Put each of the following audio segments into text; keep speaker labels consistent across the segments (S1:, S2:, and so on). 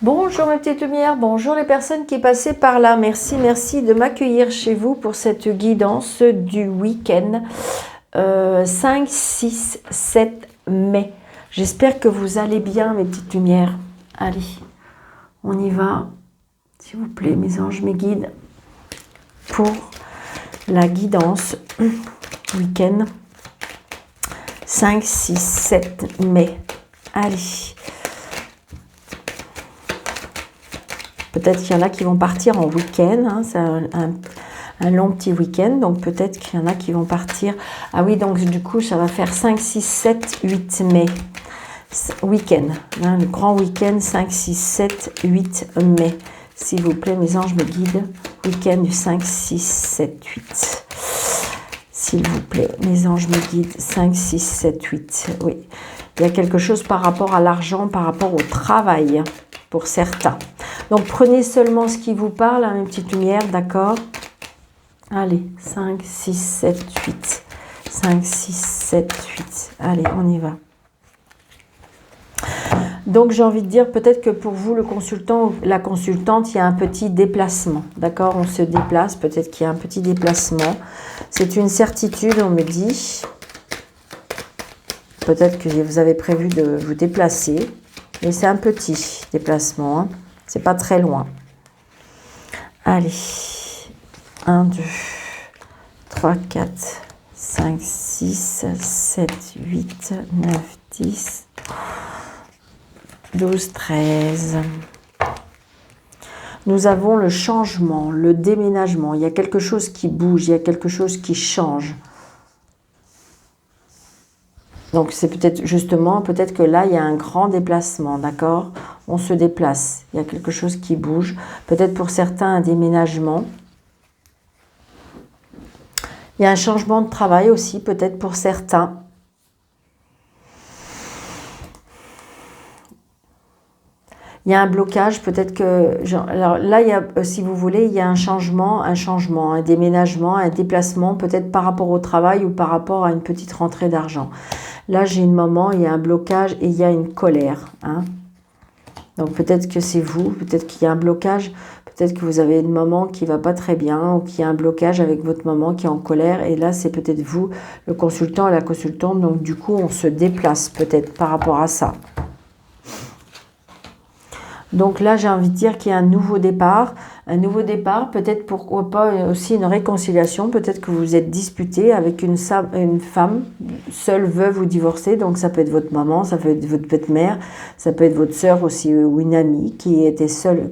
S1: Bonjour mes petites lumières, bonjour les personnes qui passaient par là. Merci de m'accueillir chez vous pour cette guidance du week-end 5, 6, 7 mai. J'espère que vous allez bien mes petites lumières. Allez, on y va. S'il vous plaît, mes anges, mes guides, pour la guidance week-end 5, 6, 7 mai. Allez. Peut-être qu'il y en a qui vont partir en week-end, hein, c'est un long petit week-end, donc peut-être qu'il y en a qui vont partir. Ah oui, donc du coup, ça va faire 5, 6, 7, 8 mai. Week-end, hein, le grand week-end 5, 6, 7, 8 mai. S'il vous plaît, mes anges, me guident. Week-end du 5, 6, 7, 8. S'il vous plaît, mes anges, me guident. 5, 6, 7, 8. Oui, il y a quelque chose par rapport à l'argent, par rapport au travail, pour certains. Donc, prenez seulement ce qui vous parle, hein, une petite lumière, d'accord? Allez, 5, 6, 7, 8. 5, 6, 7, 8. Allez, on y va. Donc, j'ai envie de dire, peut-être que pour vous, le consultant ou la consultante, il y a un petit déplacement, d'accord? On se déplace, peut-être qu'il y a un petit déplacement. C'est une certitude, on me dit. Peut-être que vous avez prévu de vous déplacer, mais c'est un petit déplacement, hein. C'est pas très loin. Allez. 1, 2, 3, 4, 5, 6, 7, 8, 9, 10, 12, 13. Nous avons le changement, le déménagement. Il y a quelque chose qui bouge, il y a quelque chose qui change. Donc, c'est peut-être justement, peut-être que là, il y a un grand déplacement, d'accord? On se déplace, il y a quelque chose qui bouge. Peut-être pour certains, un déménagement. Il y a un changement de travail aussi, peut-être pour certains. Il y a un blocage, peut-être que... Alors là, il y a, si vous voulez, il y a un changement, un déménagement, un déplacement, peut-être par rapport au travail ou par rapport à une petite rentrée d'argent. Là, j'ai une maman, il y a un blocage et il y a une colère, hein. Donc peut-être que c'est vous, peut-être qu'il y a un blocage, peut-être que vous avez une maman qui va pas très bien ou qu'il y a un blocage avec votre maman qui est en colère. Et là, c'est peut-être vous, le consultant et la consultante. Donc du coup, on se déplace peut-être par rapport à ça. Donc là, j'ai envie de dire qu'il y a un nouveau départ. Un nouveau départ, peut-être pourquoi pas aussi une réconciliation. Peut-être que vous vous êtes disputé avec une femme, seule, veuve ou divorcée. Donc ça peut être votre maman, ça peut être votre mère, ça peut être votre sœur aussi ou une amie qui est seule,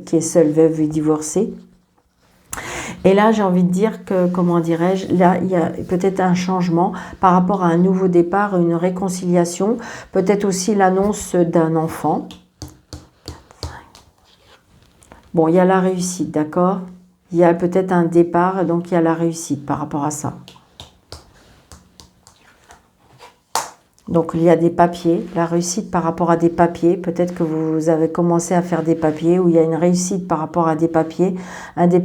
S1: veuve ou divorcée. Et là, j'ai envie de dire que, comment dirais-je, là, il y a peut-être un changement par rapport à un nouveau départ, une réconciliation. Peut-être aussi l'annonce d'un enfant. Bon, il y a la réussite, d'accord? Il y a peut-être un départ, donc il y a la réussite par rapport à ça. Donc, il y a des papiers, la réussite par rapport à des papiers. Peut-être que vous avez commencé à faire des papiers, ou il y a une réussite par rapport à des papiers, des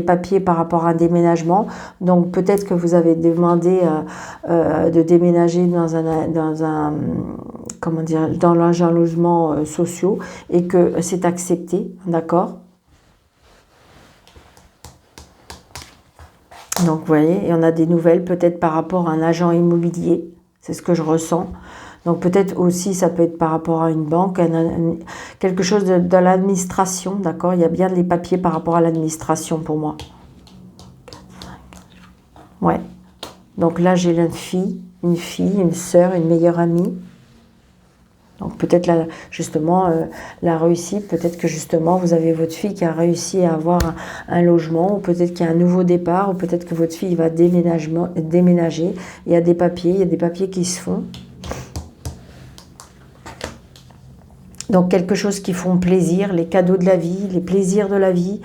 S1: papiers par rapport à un déménagement. Donc, peut-être que vous avez demandé de déménager dans un logement social et que c'est accepté, d'accord? Donc, vous voyez, et on a des nouvelles peut-être par rapport à un agent immobilier. C'est ce que je ressens. Donc, peut-être aussi, ça peut être par rapport à une banque, quelque chose de l'administration, d'accord? Il y a bien les papiers par rapport à l'administration pour moi. Ouais. Donc là, j'ai une sœur, une meilleure amie. Donc peut-être justement la réussite, peut-être que justement vous avez votre fille qui a réussi à avoir un logement, ou peut-être qu'il y a un nouveau départ, ou peut-être que votre fille va déménager. Il y a des papiers qui se font. Donc quelque chose qui font plaisir, les cadeaux de la vie, les plaisirs de la vie.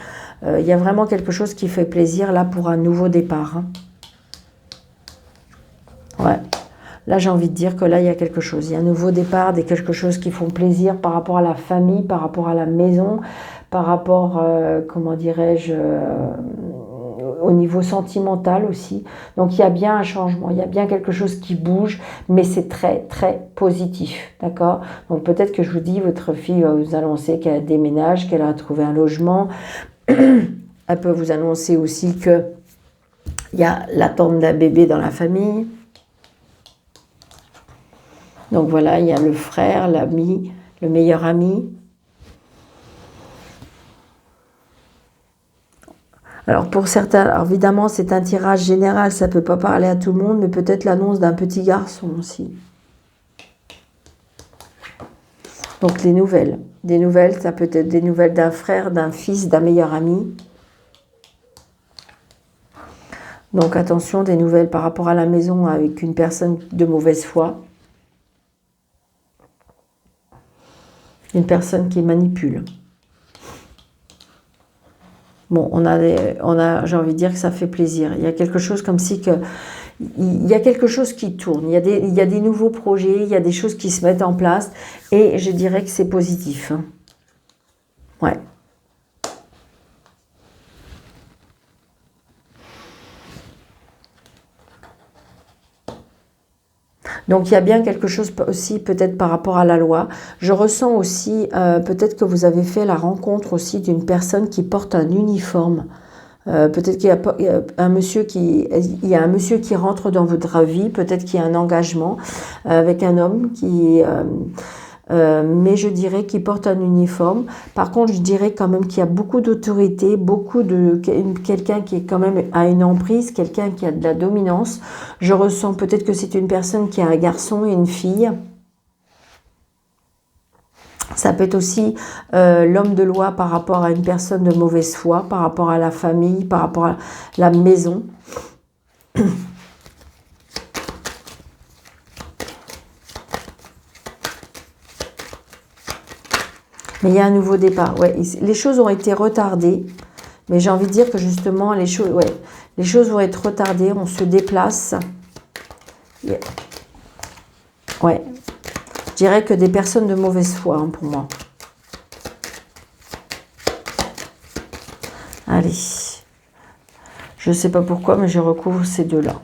S1: Il y a vraiment quelque chose qui fait plaisir là pour un nouveau départ, hein. Ouais. Là, j'ai envie de dire que là, il y a quelque chose. Il y a un nouveau départ, quelque chose qui font plaisir par rapport à la famille, par rapport à la maison, par rapport, comment dirais-je, au niveau sentimental aussi. Donc il y a bien un changement, il y a bien quelque chose qui bouge, mais c'est très très positif, d'accord? Donc peut-être que je vous dis, votre fille va vous annoncer qu'elle déménage, qu'elle a trouvé un logement. Elle peut vous annoncer aussi que il y a l'attente d'un bébé dans la famille. Donc voilà, il y a le frère, l'ami, le meilleur ami. Alors pour certains, alors évidemment c'est un tirage général, ça ne peut pas parler à tout le monde, mais peut-être l'annonce d'un petit garçon aussi. Donc les nouvelles. Des nouvelles, ça peut être des nouvelles d'un frère, d'un fils, d'un meilleur ami. Donc attention, des nouvelles par rapport à la maison avec une personne de mauvaise foi. Une personne qui manipule. Bon, j'ai envie de dire que ça fait plaisir. Il y a quelque chose comme si que, il y a quelque chose qui tourne. Il y a des nouveaux projets, il y a des choses qui se mettent en place et je dirais que c'est positif. Hein. Ouais. Donc il y a bien quelque chose aussi peut-être par rapport à la loi. Je ressens aussi peut-être que vous avez fait la rencontre aussi d'une personne qui porte un uniforme. Peut-être qu'il y a un monsieur qui rentre dans votre vie, peut-être qu'il y a un engagement avec un homme mais je dirais qu'il porte un uniforme. Par contre, je dirais quand même qu'il y a beaucoup d'autorité, quelqu'un qui est quand même à une emprise, quelqu'un qui a de la dominance. Je ressens peut-être que c'est une personne qui a un garçon et une fille. Ça peut être aussi l'homme de loi par rapport à une personne de mauvaise foi, par rapport à la famille, par rapport à la maison. Mais il y a un nouveau départ. Ouais, les choses ont été retardées. Mais j'ai envie de dire que justement, les choses vont être retardées. On se déplace. Ouais. Je dirais que des personnes de mauvaise foi, hein, pour moi. Allez. Je ne sais pas pourquoi, mais je recouvre ces deux-là.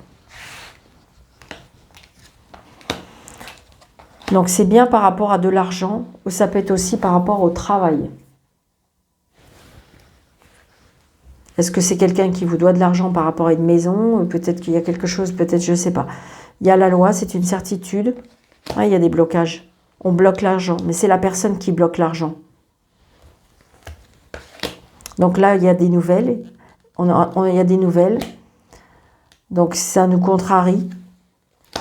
S1: Donc c'est bien par rapport à de l'argent, ou ça peut être aussi par rapport au travail. Est-ce que c'est quelqu'un qui vous doit de l'argent par rapport à une maison? Peut-être qu'il y a quelque chose, peut-être, je ne sais pas. Il y a la loi, c'est une certitude. Ah, il y a des blocages. On bloque l'argent, mais c'est la personne qui bloque l'argent. Donc là, il y a des nouvelles. Il y a des nouvelles. Donc ça nous contrarie.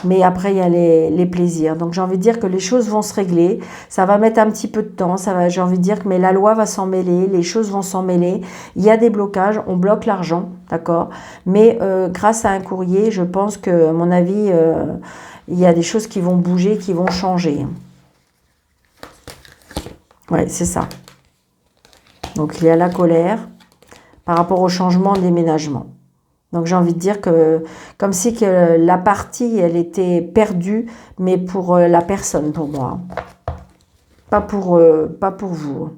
S1: Mais après, il y a les plaisirs. Donc, j'ai envie de dire que les choses vont se régler. Ça va mettre un petit peu de temps. J'ai envie de dire que mais la loi va s'en mêler. Les choses vont s'en mêler. Il y a des blocages. On bloque l'argent, d'accord? Mais grâce à un courrier, je pense que, à mon avis, il y a des choses qui vont bouger, qui vont changer. Ouais, c'est ça. Donc, il y a la colère par rapport au changement de déménagement. Donc j'ai envie de dire que comme si que la partie, elle était perdue, mais pour la personne, pour moi. Pas pour vous.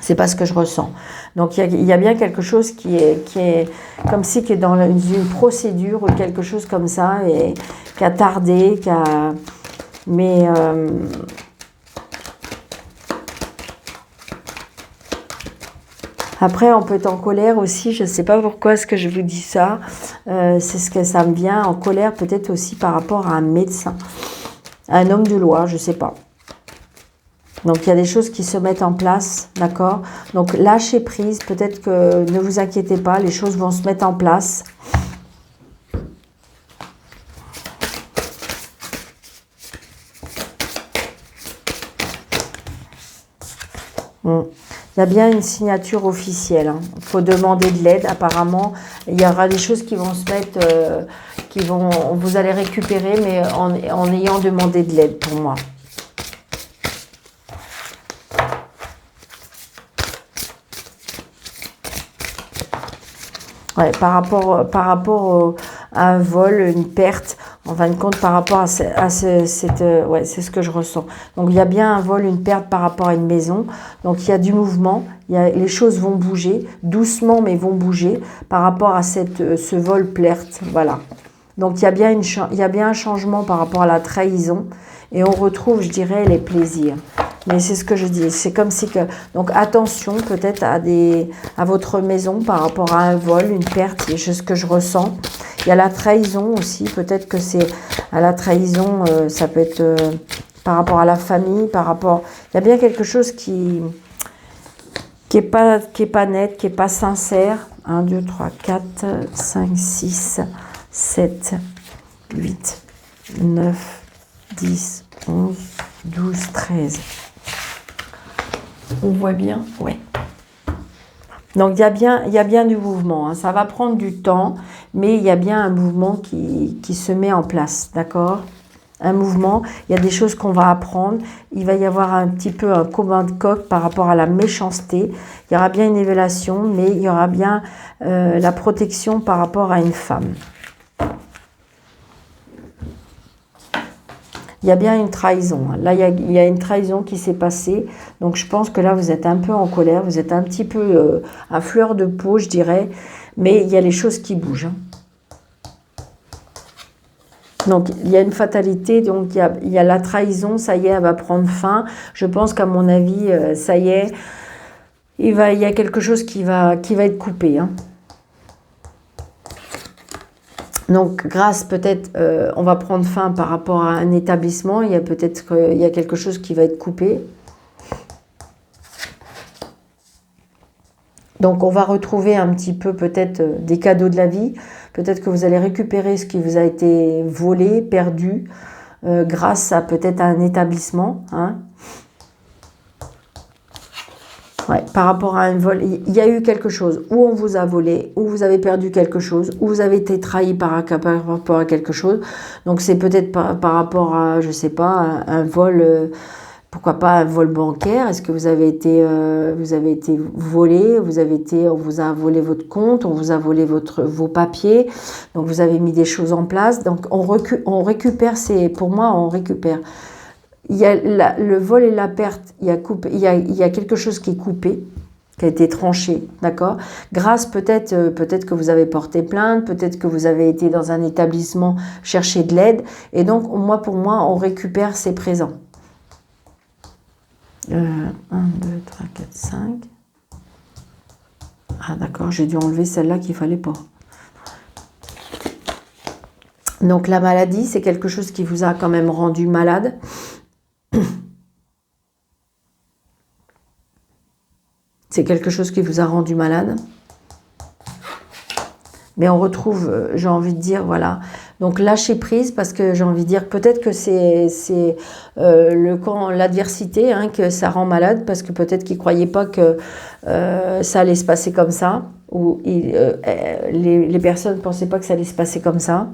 S1: C'est pas ce que je ressens. Donc il y a bien quelque chose qui est comme si qui est dans une procédure ou quelque chose comme ça, et qui a tardé, mais après, on peut être en colère aussi, je ne sais pas pourquoi est-ce que je vous dis ça, c'est ce que ça me vient, en colère peut-être aussi par rapport à un médecin, un homme de loi, je ne sais pas. Donc, il y a des choses qui se mettent en place, d'accord? Donc, lâchez prise, peut-être que ne vous inquiétez pas, les choses vont se mettre en place. Il y a bien une signature officielle. Hein. Il faut demander de l'aide. Apparemment, il y aura des choses qui vont se mettre, vous allez récupérer, mais en ayant demandé de l'aide pour moi. Ouais, par rapport à un vol, une perte, En fin de compte, par rapport à cette... ouais, c'est ce que je ressens. Donc, il y a bien un vol, une perte par rapport à une maison. Donc, il y a du mouvement. Les choses vont bouger, doucement, mais vont bouger par rapport à ce vol perte. Voilà. Donc, il y a bien un changement par rapport à la trahison. Et on retrouve, je dirais, les plaisirs. Mais c'est ce que je dis. C'est comme si que... Donc, attention peut-être à votre maison par rapport à un vol, une perte. C'est ce que je ressens. Il y a la trahison aussi. Peut-être que c'est à la trahison, ça peut être par rapport à la famille, par rapport... Il y a bien quelque chose qui est pas net, qui est pas sincère. 1, 2, 3, 4, 5, 6, 7, 8, 9, 10, 11, 12, 13. On voit bien, ouais. Donc, il y a bien du mouvement. Hein. Ça va prendre du temps, mais il y a bien un mouvement qui se met en place, d'accord? Un mouvement, il y a des choses qu'on va apprendre. Il va y avoir un petit peu un commun de coq par rapport à la méchanceté. Il y aura bien une élévation, mais il y aura bien la protection par rapport à une femme. Il y a bien une trahison. Là, il y a une trahison qui s'est passée. Donc, je pense que là, vous êtes un peu en colère. Vous êtes un petit peu à fleur de peau, je dirais. Mais il y a les choses qui bougent. Donc, il y a une fatalité. Donc, il y a la trahison. Ça y est, elle va prendre fin. Je pense qu'à mon avis, ça y est, il y a quelque chose qui va être coupé. Hein. Donc, grâce, peut-être, on va prendre fin par rapport à un établissement. Il y a peut-être quelque chose qui va être coupé. Donc, on va retrouver un petit peu, peut-être, des cadeaux de la vie. Peut-être que vous allez récupérer ce qui vous a été volé, perdu, grâce à peut-être un établissement. Hein. Ouais, par rapport à un vol, il y a eu quelque chose où on vous a volé, où vous avez perdu quelque chose, où vous avez été trahi par rapport à quelque chose. Donc c'est peut-être par rapport à, je sais pas, un vol, pourquoi pas un vol bancaire. Est-ce que vous avez été volé, on vous a volé votre compte, on vous a volé vos papiers, donc vous avez mis des choses en place. Donc on récupère, pour moi on récupère. Il y a le vol et la perte, il y a quelque chose qui est coupé, qui a été tranché, d'accord? Grâce peut-être que vous avez porté plainte, peut-être que vous avez été dans un établissement chercher de l'aide, et donc pour moi, on récupère ces présents. 1, 2, 3, 4, 5. Ah d'accord, j'ai dû enlever celle-là qu'il ne fallait pas. Donc la maladie, c'est quelque chose qui vous a quand même rendu malade. C'est quelque chose qui vous a rendu malade. Mais on retrouve, j'ai envie de dire, voilà. Donc lâcher prise, parce que j'ai envie de dire, peut-être que c'est l'adversité hein, que ça rend malade, parce que peut-être qu'ils ne croyaient pas que ça allait se passer comme ça, ou les personnes ne pensaient pas que ça allait se passer comme ça.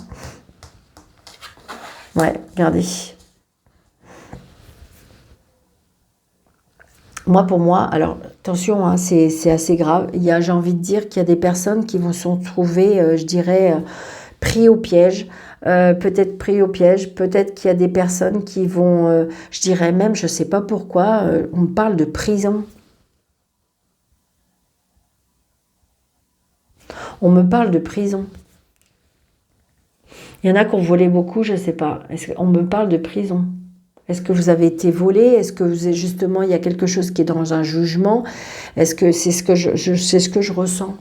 S1: Ouais, regardez. Pour moi, alors attention, hein, c'est assez grave. J'ai envie de dire qu'il y a des personnes qui vont se retrouver, je dirais, pris au piège. Peut-être pris au piège. Peut-être qu'il y a des personnes qui vont, je dirais même, je ne sais pas pourquoi, on me parle de prison. On me parle de prison. Il y en a qui ont volé beaucoup, je ne sais pas. On me parle de prison. Est-ce que vous avez été volé? Est-ce que justement il y a quelque chose qui est dans un jugement? Est-ce que c'est ce que je ressens?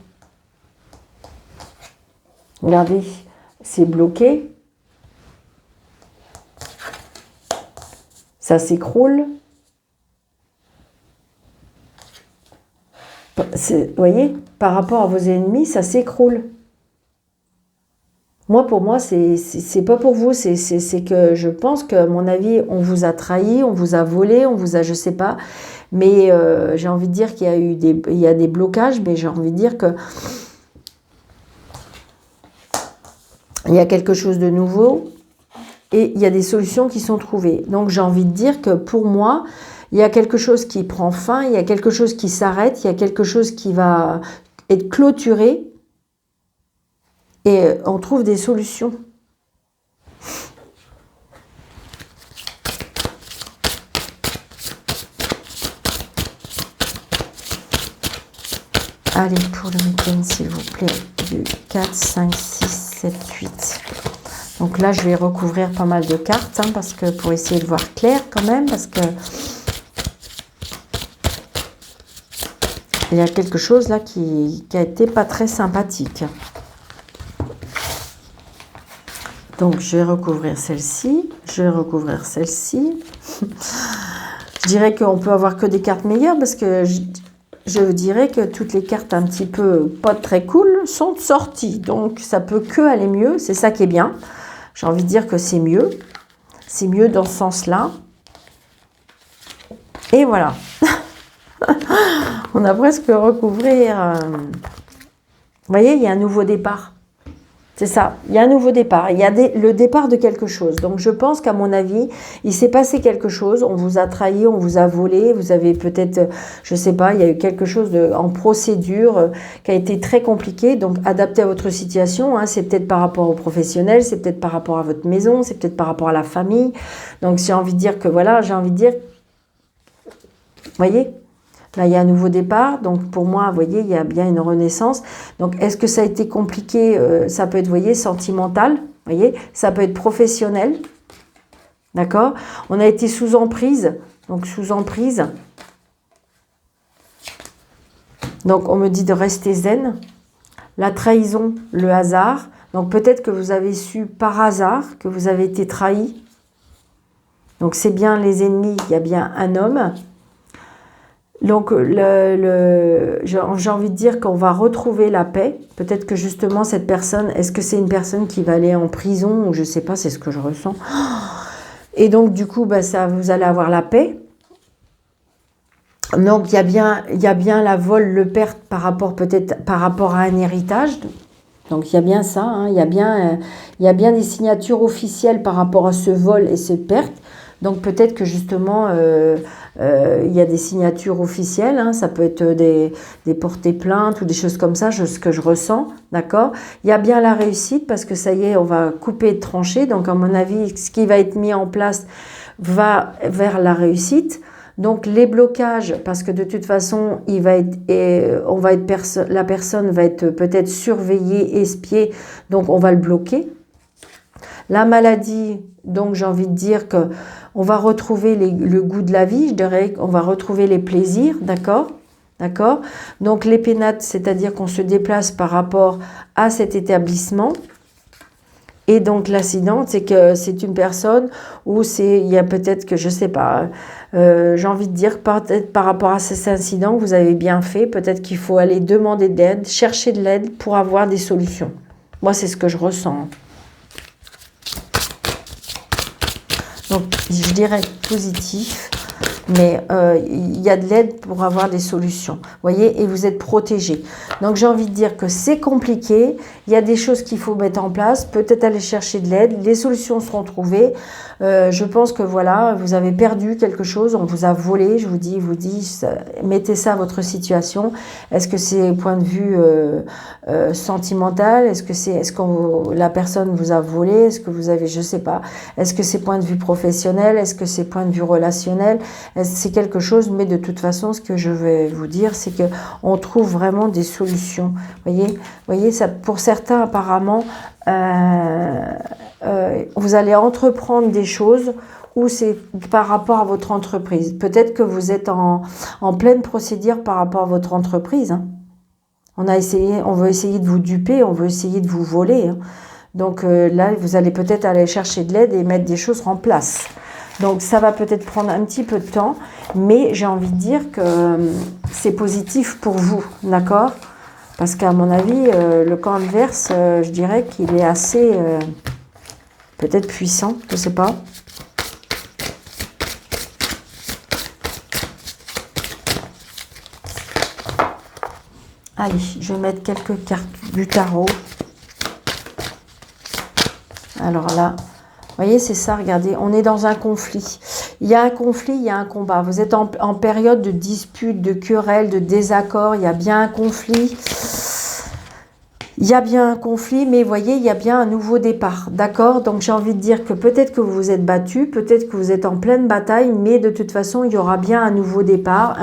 S1: Regardez, c'est bloqué. Ça s'écroule. Vous voyez, par rapport à vos ennemis, ça s'écroule. Pour moi, c'est pas pour vous, c'est que je pense que, à mon avis, on vous a trahi, on vous a volé, on vous a, je sais pas, mais j'ai envie de dire qu'il y a des blocages, mais j'ai envie de dire que il y a quelque chose de nouveau et il y a des solutions qui sont trouvées. Donc, j'ai envie de dire que pour moi, il y a quelque chose qui prend fin, il y a quelque chose qui s'arrête, il y a quelque chose qui va être clôturé. Et on trouve des solutions. Allez, pour le week-end, s'il vous plaît, du 4, 5, 6, 7, 8. Donc là, je vais recouvrir pas mal de cartes, hein, parce que pour essayer de voir clair quand même, parce que il y a quelque chose là qui a été pas très sympathique. Donc, je vais recouvrir celle-ci, je vais recouvrir celle-ci. Je dirais qu'on peut avoir que des cartes meilleures, parce que je dirais que toutes les cartes un petit peu pas très cool sont sorties. Donc, ça peut que aller mieux. C'est ça qui est bien. J'ai envie de dire que c'est mieux. C'est mieux dans ce sens-là. Et voilà. On a presque recouvrir. Vous voyez, il y a un nouveau départ. C'est ça, il y a un nouveau départ, il y a le départ de quelque chose. Donc je pense qu'à mon avis, il s'est passé quelque chose, on vous a trahi, on vous a volé, vous avez peut-être, je sais pas, il y a eu quelque chose en procédure qui a été très compliqué, donc adapté à votre situation, hein, c'est peut-être par rapport aux professionnels, c'est peut-être par rapport à votre maison, c'est peut-être par rapport à la famille. Donc j'ai envie de dire que voilà, j'ai envie de dire, vous voyez ? Là, il y a un nouveau départ. Donc, pour moi, vous voyez, il y a bien une renaissance. Donc, est-ce que ça a été compliqué? Ça peut être, vous voyez, sentimental. Vous voyez, ça peut être professionnel. D'accord? On a été sous emprise. Donc, sous emprise. Donc, on me dit de rester zen. La trahison, le hasard. Donc, peut-être que vous avez su par hasard que vous avez été trahi. Donc, c'est bien les ennemis. Il y a bien un homme. Donc, j'ai envie de dire qu'on va retrouver la paix. Peut-être que justement, cette personne, est-ce que c'est une personne qui va aller en prison ou je ne sais pas, c'est ce que je ressens. Et donc, du coup, bah, vous allez avoir la paix. Donc, il y a bien la vol, le perte par rapport peut-être par rapport à un héritage. Donc, il y a bien ça. Hein, il y a bien des signatures officielles par rapport à ce vol et cette perte. Donc, peut-être que justement... il y a des signatures officielles, hein, ça peut être des portées plaintes ou des choses comme ça, ce que je ressens, d'accord. Il y a bien la réussite parce que ça y est, on va couper et trancher. Donc, à mon avis, ce qui va être mis en place va vers la réussite. Donc, les blocages, parce que de toute façon, la personne va être peut-être surveillée, espiée, donc on va le bloquer. La maladie, donc j'ai envie de dire que on va retrouver le goût de la vie, je dirais qu'on va retrouver les plaisirs, d'accord? D'accord? Donc les pénates, c'est-à-dire qu'on se déplace par rapport à cet établissement. Et donc l'accident, c'est que c'est une personne où il y a peut-être que, je sais pas, j'ai envie de dire peut-être par rapport à cet incident que vous avez bien fait, peut-être qu'il faut aller demander de l'aide, chercher de l'aide pour avoir des solutions. Moi, c'est ce que je ressens. Donc, je dirais positif, mais il y a de l'aide pour avoir des solutions. Vous voyez, et vous êtes protégé. Donc, j'ai envie de dire que c'est compliqué. Il y a des choses qu'il faut mettre en place. Peut-être aller chercher de l'aide. Les solutions seront trouvées. Je pense que voilà, vous avez perdu quelque chose. On vous a volé. Je vous dis, mettez ça à votre situation. Est-ce que c'est point de vue sentimental? Est-ce que la personne vous a volé? Est-ce que vous avez, je sais pas. Est-ce que c'est point de vue professionnel? Est-ce que c'est point de vue relationnel? C'est quelque chose, mais de toute façon, ce que je vais vous dire, c'est que on trouve vraiment des solutions. Voyez, ça, pour certains, apparemment, vous allez entreprendre des choses où c'est par rapport à votre entreprise. Peut-être que vous êtes en pleine procédure par rapport à votre entreprise. Hein. On veut essayer de vous duper, on veut essayer de vous voler. Hein. Donc là, vous allez peut-être aller chercher de l'aide et mettre des choses en place. Donc ça va peut-être prendre un petit peu de temps, mais j'ai envie de dire que c'est positif pour vous, d'accord? Parce qu'à mon avis, le camp adverse, je dirais qu'il est assez peut-être puissant, je ne sais pas. Allez, je vais mettre quelques cartes du tarot. Alors là, vous voyez, c'est ça, regardez, on est dans un conflit. Il y a un conflit, il y a un combat. Vous êtes en période de dispute, de querelle, de désaccord. Il y a bien un conflit. Il y a bien un conflit, mais vous voyez, il y a bien un nouveau départ, d'accord? Donc j'ai envie de dire que peut-être que vous vous êtes battu, peut-être que vous êtes en pleine bataille, mais de toute façon, il y aura bien un nouveau départ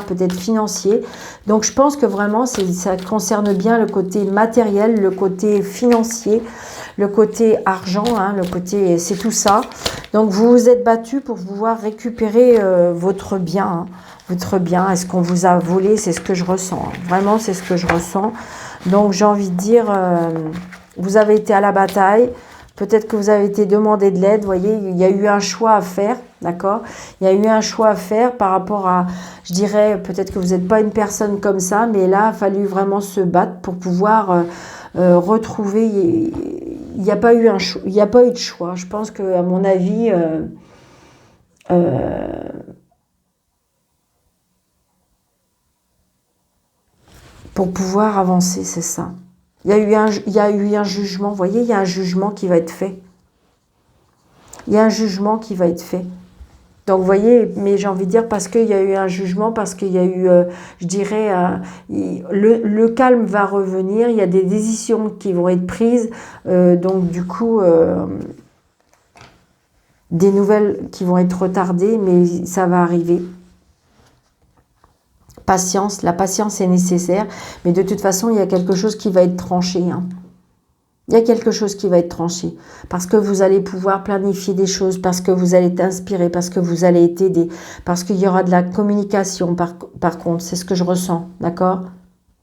S1: peut-être financier. Donc je pense que vraiment, ça concerne bien le côté matériel, le côté financier, le côté argent, hein, le côté, c'est tout ça. Donc vous vous êtes battu pour pouvoir récupérer votre bien, hein, votre bien. Est-ce qu'on vous a volé? C'est ce que je ressens, hein. Vraiment, c'est ce que je ressens. Donc j'ai envie de dire, vous avez été à la bataille, peut-être que vous avez été demandé de l'aide, vous voyez, il y a eu un choix à faire, d'accord? Il y a eu un choix à faire par rapport à, je dirais, peut-être que vous n'êtes pas une personne comme ça, mais là, il a fallu vraiment se battre pour pouvoir retrouver, il n'y a pas eu il n'y a pas eu de choix. Je pense que, à mon avis, pour pouvoir avancer, c'est ça. Il y a eu un jugement, vous voyez, il y a un jugement qui va être fait. Il y a un jugement qui va être fait. Donc, vous voyez, mais j'ai envie de dire parce qu'il y a eu un jugement, parce qu'il y a eu, je dirais, le calme va revenir, il y a des décisions qui vont être prises, donc du coup, des nouvelles qui vont être retardées, mais ça va arriver. Patience, la patience est nécessaire, mais de toute façon, il y a quelque chose qui va être tranché, hein. Il y a quelque chose qui va être tranché, parce que vous allez pouvoir planifier des choses, parce que vous allez être inspiré, parce que vous allez être aidé, parce qu'il y aura de la communication, par contre, c'est ce que je ressens, d'accord?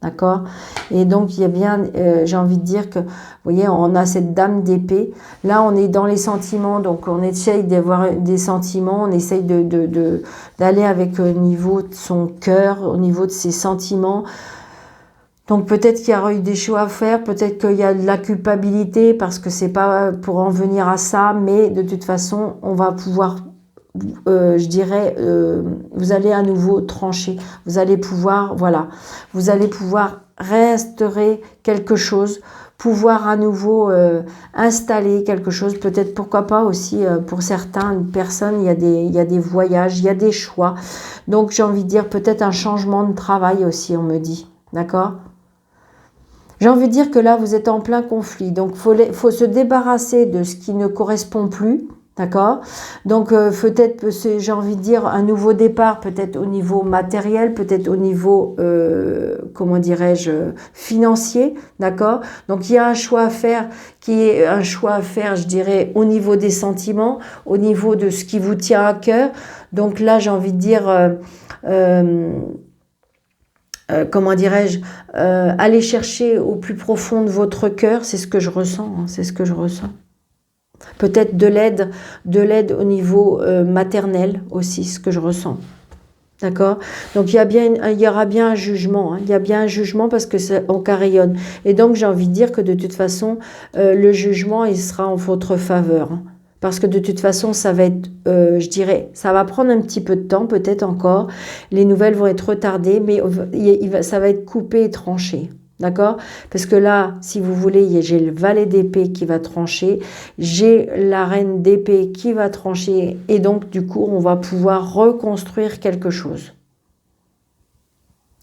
S1: D'accord? Et donc, il y a bien, j'ai envie de dire que, vous voyez, on a cette dame d'épée. Là, on est dans les sentiments, donc on essaye d'avoir des sentiments, on essaye d'aller avec au niveau de son cœur, au niveau de ses sentiments. Donc, peut-être qu'il y aura eu des choix à faire, peut-être qu'il y a de la culpabilité, parce que c'est pas pour en venir à ça, mais de toute façon, on va pouvoir... je dirais, vous allez à nouveau trancher, vous allez pouvoir, voilà, vous allez pouvoir réinstaurer quelque chose, pouvoir à nouveau installer quelque chose, peut-être pourquoi pas aussi pour certaines personnes, il y a des voyages, il y a des choix, donc j'ai envie de dire peut-être un changement de travail aussi, on me dit, d'accord? J'ai envie de dire que là, vous êtes en plein conflit, donc faut se débarrasser de ce qui ne correspond plus. D'accord? Donc, peut-être, j'ai envie de dire, un nouveau départ, peut-être au niveau matériel, peut-être au niveau, comment dirais-je, financier. D'accord? Donc, il y a un choix à faire qui est un choix à faire, je dirais, au niveau des sentiments, au niveau de ce qui vous tient à cœur. Donc là, j'ai envie de dire... comment dirais-je, aller chercher au plus profond de votre cœur, c'est ce que je ressens, hein, c'est ce que je ressens. Peut-être de l'aide au niveau maternel aussi, ce que je ressens. D'accord? Donc il y aura bien un jugement, hein, il y a bien un jugement parce que on carillonne. Et donc j'ai envie de dire que de toute façon, le jugement, il sera en votre faveur, hein. Parce que de toute façon, ça va être, je dirais, ça va prendre un petit peu de temps, peut-être encore. Les nouvelles vont être retardées, mais ça va être coupé et tranché. D'accord? Parce que là, si vous voulez, j'ai le valet d'épée qui va trancher, j'ai la reine d'épée qui va trancher, et donc du coup, on va pouvoir reconstruire quelque chose.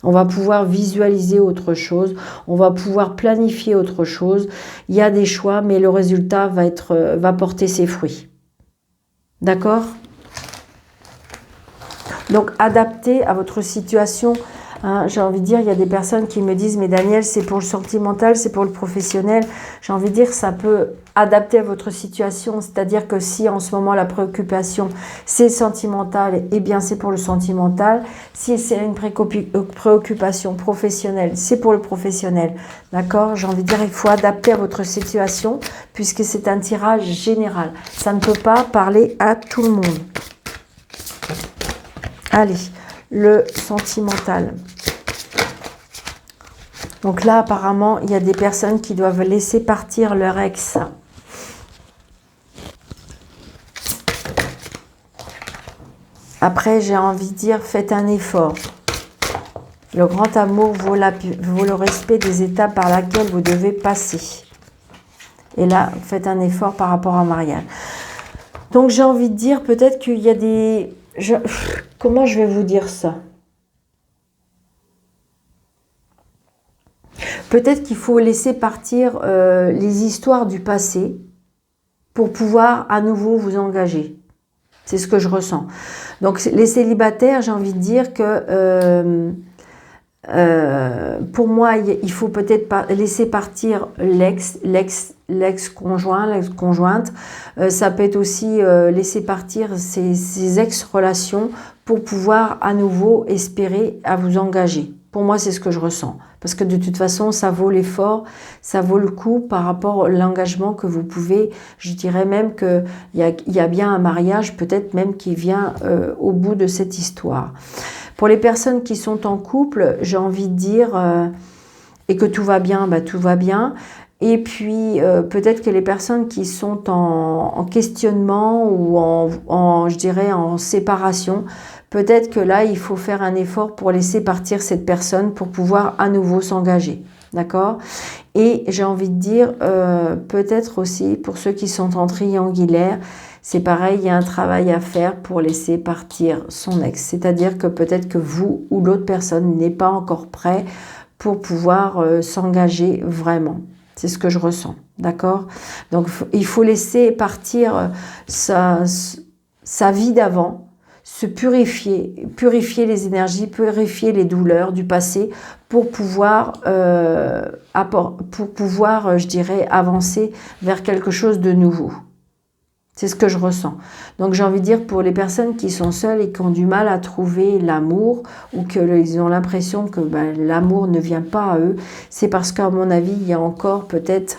S1: On va pouvoir visualiser autre chose, on va pouvoir planifier autre chose. Il y a des choix, mais le résultat va porter ses fruits. D'accord? Donc, adaptez à votre situation. Hein, j'ai envie de dire, il y a des personnes qui me disent « Mais Daniel, c'est pour le sentimental, c'est pour le professionnel. » J'ai envie de dire, ça peut adapter à votre situation. C'est-à-dire que si en ce moment, la préoccupation, c'est sentimental, eh bien, c'est pour le sentimental. Si c'est une préoccupation professionnelle, c'est pour le professionnel. D'accord? J'ai envie de dire, il faut adapter à votre situation puisque c'est un tirage général. Ça ne peut pas parler à tout le monde. Allez, le sentimental. Donc là, apparemment, il y a des personnes qui doivent laisser partir leur ex. Après, j'ai envie de dire, faites un effort. Le grand amour vaut le respect des étapes par lesquelles vous devez passer. Et là, faites un effort par rapport à mariage. Donc, j'ai envie de dire, peut-être qu'il y a des... Comment je vais vous dire ça? peut-être qu'il faut laisser partir les histoires du passé pour pouvoir à nouveau vous engager. C'est ce que je ressens. Donc les célibataires, j'ai envie de dire que pour moi, il faut peut-être laisser partir l'ex-conjoint, l'ex-conjointe. Ça peut être aussi laisser partir ces ex-relations pour pouvoir à nouveau espérer à vous engager. Pour moi, c'est ce que je ressens. Parce que de toute façon, ça vaut l'effort, ça vaut le coup par rapport à l'engagement que vous pouvez. Je dirais même qu'il y a bien un mariage, peut-être même qui vient au bout de cette histoire. Pour les personnes qui sont en couple, j'ai envie de dire, et que tout va bien, bah, tout va bien. Et puis, peut-être que les personnes qui sont en questionnement ou je dirais, en séparation, peut-être que là, il faut faire un effort pour laisser partir cette personne pour pouvoir à nouveau s'engager. D'accord? Et j'ai envie de dire, peut-être aussi, pour ceux qui sont en triangulaire, c'est pareil, il y a un travail à faire pour laisser partir son ex. C'est-à-dire que peut-être que vous ou l'autre personne n'est pas encore prêt pour pouvoir s'engager vraiment. C'est ce que je ressens, d'accord? Donc, il faut laisser partir sa vie d'avant, se purifier les énergies, purifier les douleurs du passé pour pouvoir, je dirais, avancer vers quelque chose de nouveau. C'est ce que je ressens. Donc j'ai envie de dire pour les personnes qui sont seules et qui ont du mal à trouver l'amour ou qu'ils ont l'impression que l'amour ne vient pas à eux, c'est parce qu'à mon avis, il y a encore peut-être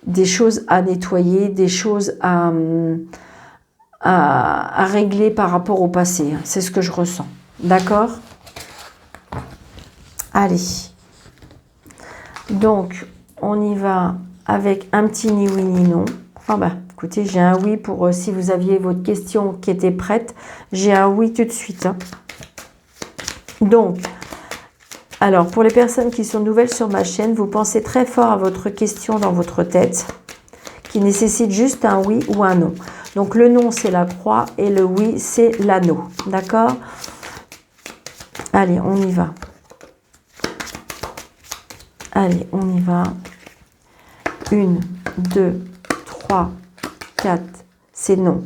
S1: des choses à nettoyer, des choses à régler par rapport au passé. C'est ce que je ressens. D'accord? Allez. Donc, on y va avec un petit ni oui ni non. Ah bah, écoutez, j'ai un oui pour si vous aviez votre question qui était prête. J'ai un oui tout de suite. Hein. Donc, alors, pour les personnes qui sont nouvelles sur ma chaîne, vous pensez très fort à votre question dans votre tête, qui nécessite juste un oui ou un non. Donc, le non, c'est la croix et le oui, c'est l'anneau. D'accord? Allez, on y va. Allez, on y va. 1, 2, 3, 4, c'est non.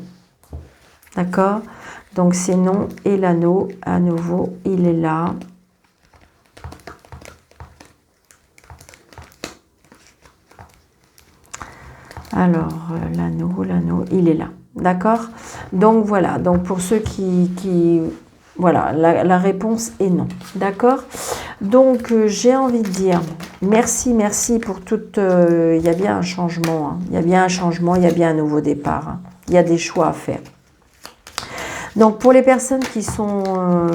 S1: D'accord? Donc, c'est non et l'anneau, à nouveau, il est là. Alors, l'anneau, il est là. D'accord? Donc, voilà. Donc, pour ceux qui voilà, la réponse est non. D'accord? Donc, j'ai envie de dire merci pour toute... il y a bien un changement. Hein. Il y a bien un changement, il y a bien un nouveau départ. Hein. Il y a des choix à faire. Donc, pour les personnes qui sont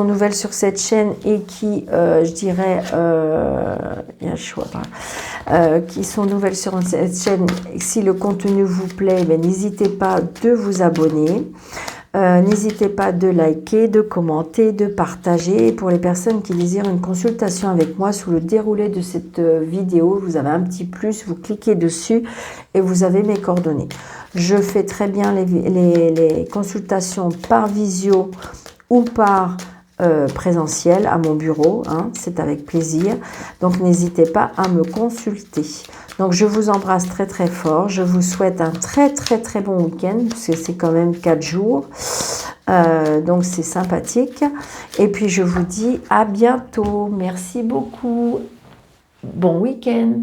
S1: nouvelles sur cette chaîne et qui, je dirais, il y a le choix, qui sont nouvelles sur cette chaîne, si le contenu vous plaît, n'hésitez pas de vous abonner. N'hésitez pas de liker, de commenter, de partager. Et pour les personnes qui désirent une consultation avec moi, sous le déroulé de cette vidéo, vous avez un petit plus, vous cliquez dessus et vous avez mes coordonnées. Je fais très bien les consultations par visio ou par présentiel à mon bureau, hein, c'est avec plaisir. Donc n'hésitez pas à me consulter. Donc je vous embrasse très très fort. Je vous souhaite un très bon week-end parce que c'est quand même 4 jours. Donc c'est sympathique. Et puis je vous dis à bientôt. Merci beaucoup. Bon week-end.